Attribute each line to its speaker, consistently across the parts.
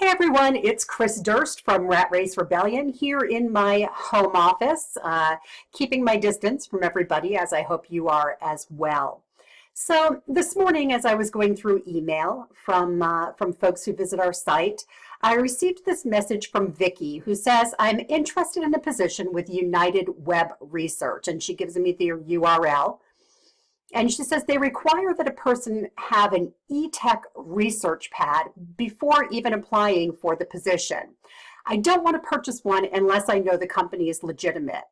Speaker 1: everyone, it's Chris Durst from Rat Race Rebellion here in my home office, keeping my distance from everybody, as I hope you are as well. So this morning, as I was going through email from folks who visit our site, I received this message from Vicki who says, I'm interested in a position with United Web Research, and she gives me the URL. And she says they require that a person have an e-tech research pad before even applying for the position. I don't want to purchase one unless I know the company is legitimate.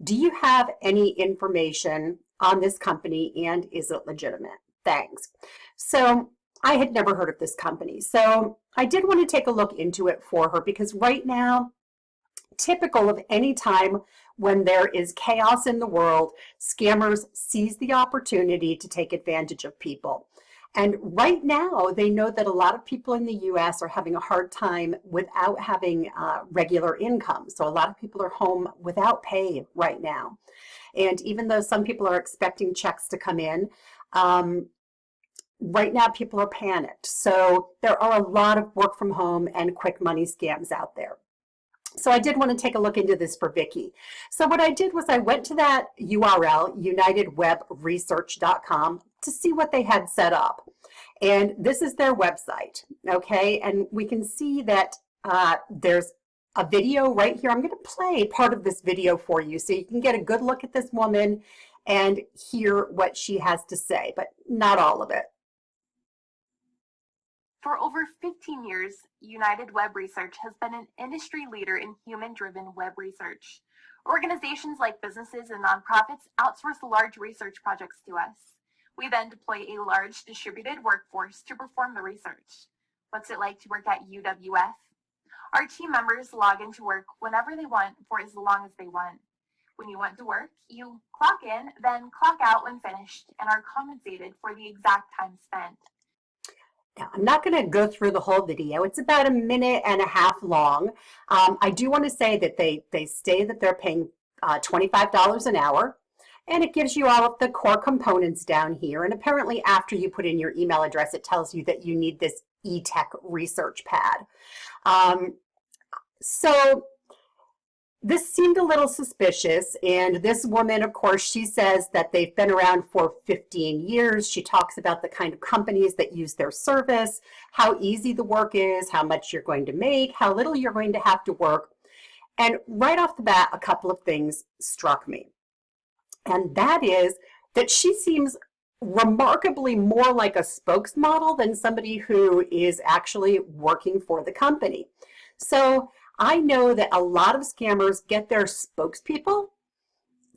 Speaker 1: Do you have any information on this company and is it legitimate? Thanks. So I had never heard of this company. So I did want to take a look into it for her because right now, typical of any time when there is chaos in the world, scammers seize the opportunity to take advantage of people. And right now, they know that a lot of people in the US are having a hard time without having regular income. So a lot of people are home without pay right now. And even though some people are expecting checks to come in, right now people are panicked. So there are a lot of work from home and quick money scams out there. So I did want to take a look into this for Vicki. So what I did was I went to that URL, unitedwebresearch.com, to see what they had set up. And this is their website, okay? And we can see that there's a video right here. I'm going to play part of this video for you so you can get a good look at this woman and hear what she has to say, but not all of it.
Speaker 2: For over 15 years, United Web Research has been an industry leader in human-driven web research. Organizations like businesses and nonprofits outsource large research projects to us. We then deploy a large distributed workforce to perform the research. What's it like to work at UWF? Our team members log into work whenever they want for as long as they want. When you want to work, you clock in, then clock out when finished, and are compensated for the exact time spent.
Speaker 1: Now, I'm not going to go through the whole video. It's about 1.5 minutes long. I do want to say that they say that they're paying $25 an hour, and it gives you all of the core components down here. And apparently after you put in your email address, it tells you that you need this e-tech research pad. So this seemed a little suspicious, and this woman, of course, she says that they've been around for 15 years. She talks about the kind of companies that use their service, how easy the work is, how much you're going to make, how little you're going to have to work. And right off the bat, a couple of things struck me. And that is that she seems remarkably more like a spokesmodel than somebody who is actually working for the company. So I know that a lot of scammers get their spokespeople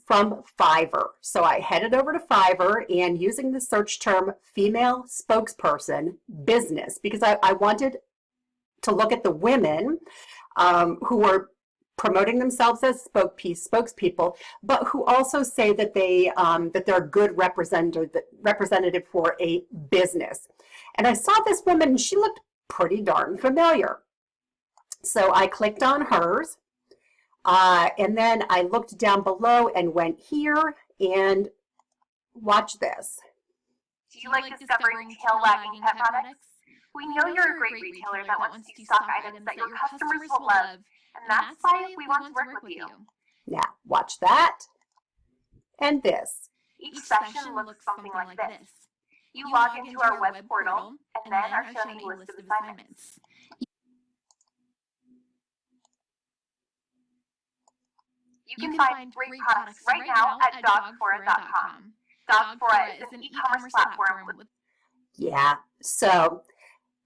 Speaker 1: from Fiverr. So I headed over to Fiverr and using the search term female spokesperson business, because I wanted to look at the women who are promoting themselves as spokespeople, but who also say that they're a good representative for a business. And I saw this woman, and she looked pretty darn familiar. So I clicked on hers, and then I looked down below and went here and watch this.
Speaker 2: Do you like discovering tail-wagging pet products? We know you're a great retailer that wants to stock items that your customers will love, and that's why we want to work with you.
Speaker 1: Now, watch that and this.
Speaker 2: Each section looks something like this. You log into our web portal, and then are shown a list of assignments. You can find great products right now at dogfora.com. Dogfora is an e-commerce platform with...
Speaker 1: Yeah, so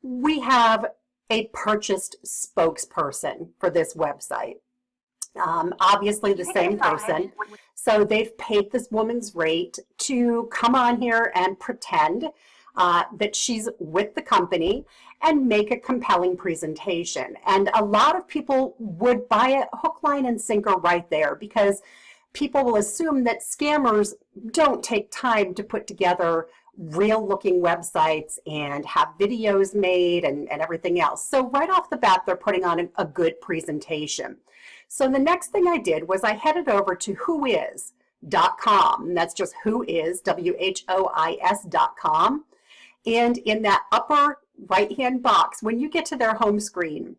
Speaker 1: we have a purchased spokesperson for this website. Obviously the same person. So they've paid this woman's rate to come on here and pretend that she's with the company and make a compelling presentation. And a lot of people would buy it hook, line, and sinker right there because people will assume that scammers don't take time to put together real looking websites and have videos made and everything else. So right off the bat, they're putting on a good presentation. So the next thing I did was I headed over to whois.com. That's just whois, WHOIS.com. And in that upper right-hand box, when you get to their home screen,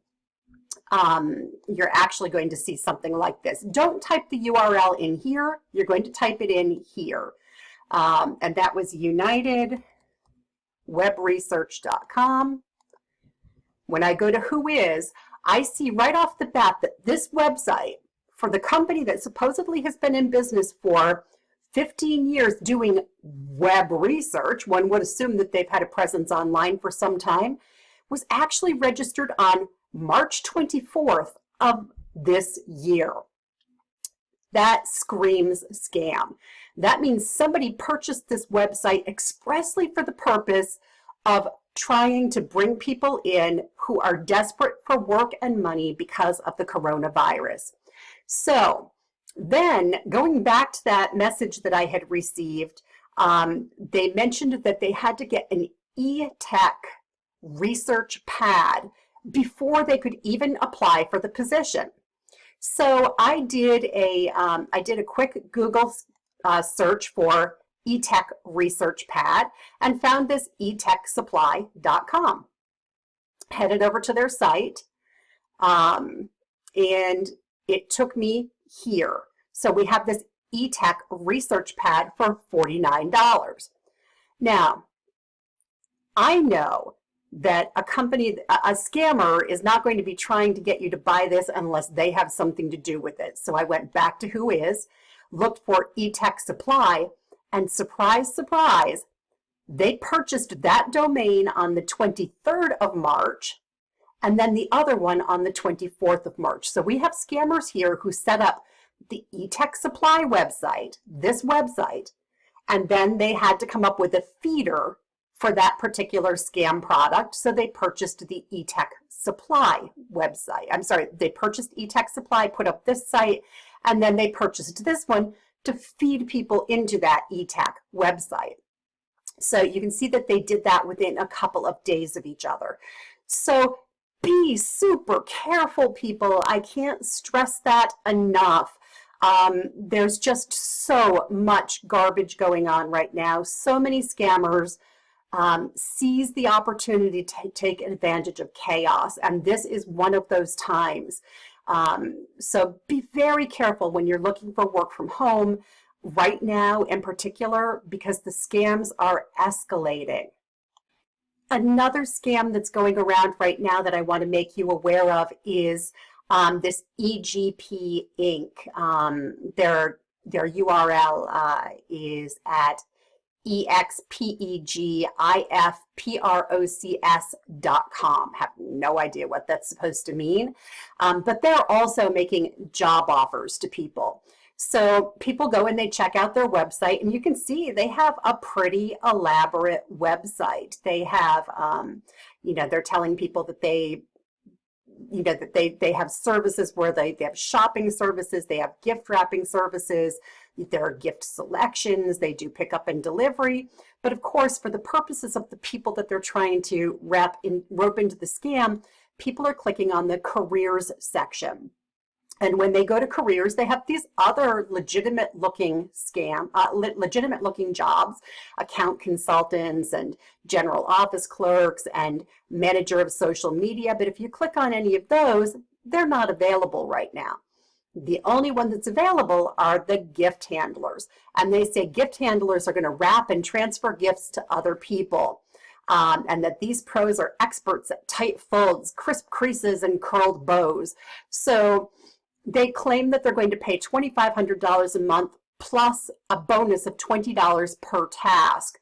Speaker 1: you're actually going to see something like this. Don't type the URL in here. You're going to type it in here. And that was unitedwebresearch.com. When I go to Who Is, I see right off the bat that this website, for the company that supposedly has been in business for 15 years doing web research, one would assume that they've had a presence online for some time, was actually registered on March 24th of this year. That screams scam. That means somebody purchased this website expressly for the purpose of trying to bring people in who are desperate for work and money because of the coronavirus. So then going back to that message that I had received, they mentioned that they had to get an e-tech research pad before they could even apply for the position. So I did a quick Google search for e-tech research pad and found this etechsupply.com. Headed over to their site, and it took me here. So we have this e-tech research pad for $49. Now, I know that a scammer is not going to be trying to get you to buy this unless they have something to do with it. So I went back to Who Is, looked for e-tech supply, and surprise, surprise, they purchased that domain on the 23rd of March, and then the other one on the 24th of March. So we have scammers here who set up the e-tech supply website, this website, and then they had to come up with a feeder for that particular scam product. So they purchased the e-tech supply website. I'm sorry, they purchased e-tech supply, put up this site, and then they purchased this one to feed people into that e-tech website. So you can see that they did that within a couple of days of each other. So be super careful, people. I can't stress that enough. There's just so much garbage going on right now. So many scammers seize the opportunity to take advantage of chaos, and this is one of those times. So be very careful when you're looking for work from home right now in particular, because the scams are escalating. Another scam that's going around right now that I want to make you aware of is this EGP Inc. Their URL is at expegifprocs.com. Have no idea what that's supposed to mean, but they're also making job offers to people. So people go and they check out their website, and you can see they have a pretty elaborate website. They have, they're telling people that they have services where they have shopping services, they have gift wrapping services, there are gift selections, they do pickup and delivery. But of course, for the purposes of the people that they're trying to rope into the scam, people are clicking on the careers section. And when they go to careers, they have these other legitimate looking jobs, account consultants and general office clerks and manager of social media. But if you click on any of those, they're not available right now. The only one that's available are the gift handlers. And they say gift handlers are going to wrap and transfer gifts to other people. And that these pros are experts at tight folds, crisp creases, and curled bows. So they claim that they're going to pay $2,500 a month plus a bonus of $20 per task.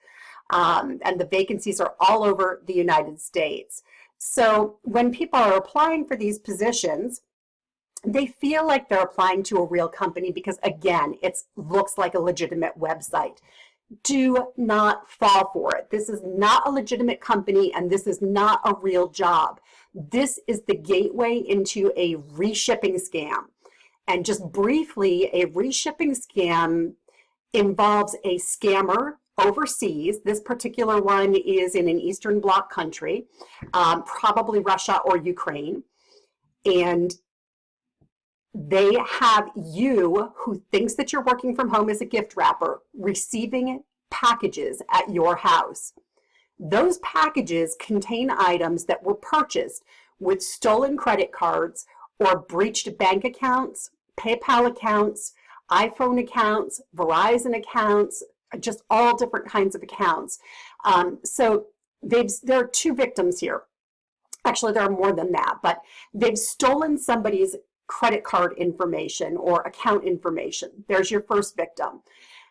Speaker 1: And the vacancies are all over the United States. So when people are applying for these positions, they feel like they're applying to a real company because, again, it looks like a legitimate website. Do not fall for it. This is not a legitimate company, and this is not a real job. This is the gateway into a reshipping scam. And just briefly, a reshipping scam involves a scammer overseas. This particular one is in an Eastern Bloc country, probably Russia or Ukraine. And they have you, who thinks that you're working from home as a gift wrapper, receiving packages at your house. Those packages contain items that were purchased with stolen credit cards or breached bank accounts, PayPal accounts, iPhone accounts, Verizon accounts, just all different kinds of accounts. So there are two victims here. Actually, there are more than that, but they've stolen somebody's credit card information or account information. There's your first victim.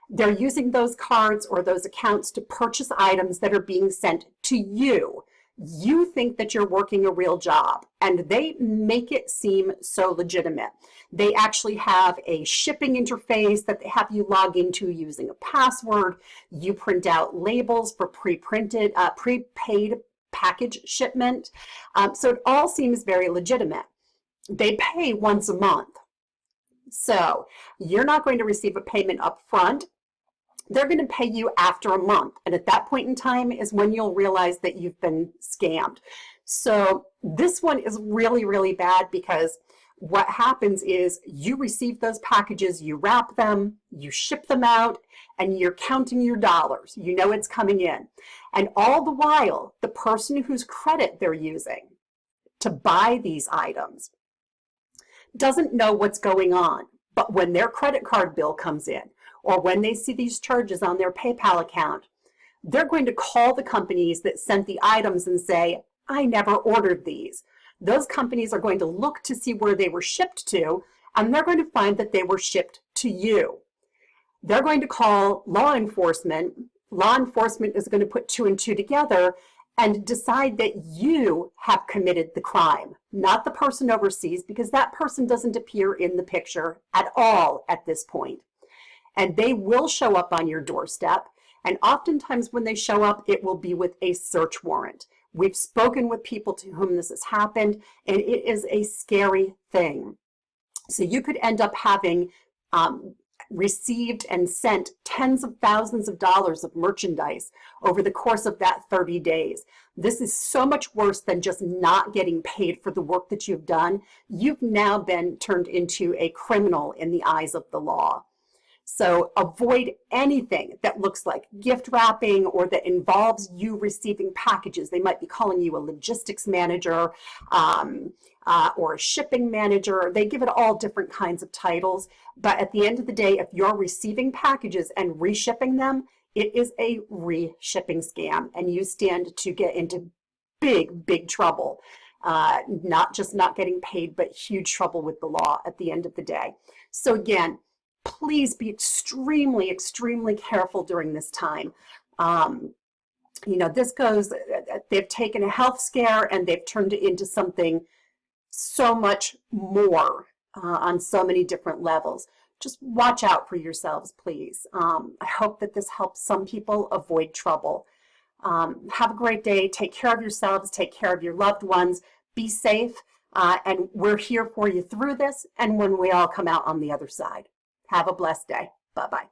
Speaker 1: They're using those cards or those accounts to purchase items that are being sent to you. You think that you're working a real job, and they make it seem so legitimate. They actually have a shipping interface that they have you log into using a password. You print out labels for prepaid package shipment. So it all seems very legitimate. They pay once a month. So you're not going to receive a payment up front. They're going to pay you after a month. And at that point in time is when you'll realize that you've been scammed. So this one is really, really bad, because what happens is you receive those packages, you wrap them, you ship them out, and you're counting your dollars. You know it's coming in. And all the while, the person whose credit they're using to buy these items doesn't know what's going on. But when their credit card bill comes in, or when they see these charges on their PayPal account, they're going to call the companies that sent the items and say, I never ordered these. Those companies are going to look to see where they were shipped to, and they're going to find that they were shipped to you. They're going to call law enforcement. Law enforcement is going to put two and two together and decide that you have committed the crime, not the person overseas, because that person doesn't appear in the picture at all at this point. And they will show up on your doorstep. And oftentimes when they show up, it will be with a search warrant. We've spoken with people to whom this has happened, and it is a scary thing. So you could end up having received and sent tens of thousands of dollars of merchandise over the course of that 30 days. This is so much worse than just not getting paid for the work that you've done. You've now been turned into a criminal in the eyes of the law. So avoid anything that looks like gift wrapping or that involves you receiving packages. They might be calling you a logistics manager or a shipping manager. They give it all different kinds of titles. But at the end of the day, if you're receiving packages and reshipping them, it is a reshipping scam, and you stand to get into big, big trouble. Not just not getting paid, but huge trouble with the law at the end of the day. So again, please be extremely, extremely careful during this time. You know, this goes, they've taken a health scare and they've turned it into something so much more on so many different levels. Just watch out for yourselves, please. I hope that this helps some people avoid trouble. Have a great day. Take care of yourselves. Take care of your loved ones. Be safe. And we're here for you through this and when we all come out on the other side. Have a blessed day. Bye-bye.